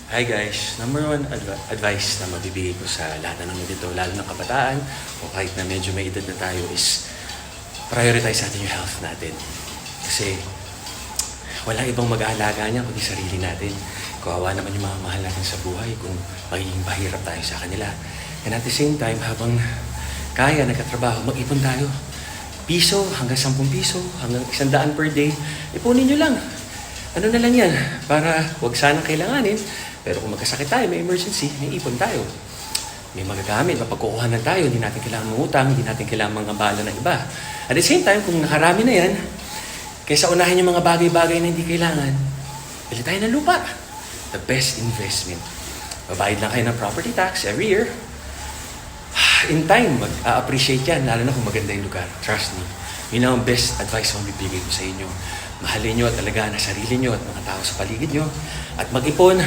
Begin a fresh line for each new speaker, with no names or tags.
Hi guys, number one advice na mabibigay ko sa lahat na naman dito, lalo ng kabataan o kahit na medyo may edad na tayo is prioritize natin yung health natin. Kasi wala ibang mag-aalaga niya kundi sarili natin. Kawawa naman yung mga mahal natin sa buhay kung magiging pahirap tayo sa kanila. And at the same time, habang kaya, nagkatrabaho, mag-ipon tayo. Piso hanggang 10 piso, hanggang 100 per day, ipunin nyo lang. Ano na lang yan, para wag sanang kailanganin, pero kung magkasakit tayo, may emergency, may ipon tayo. May magagamit, mapagkukuhanan tayo, hindi natin kailangan mangutang, hindi natin kailangan mangabala ng iba. At the same time, kung nakarami na yan, kaysa unahin yung mga bagay-bagay na hindi kailangan, bili tayo ng lupa. The best investment. Babayad lang kayo ng property tax every year. In time, mag-a-appreciate yan, lalo na kung maganda yung lugar. Trust me. Yun ang best advice na bibigay ko sa inyo. Mahalin nyo at alagaan ang sarili nyo at mga tao sa paligid nyo. At mag-ipon.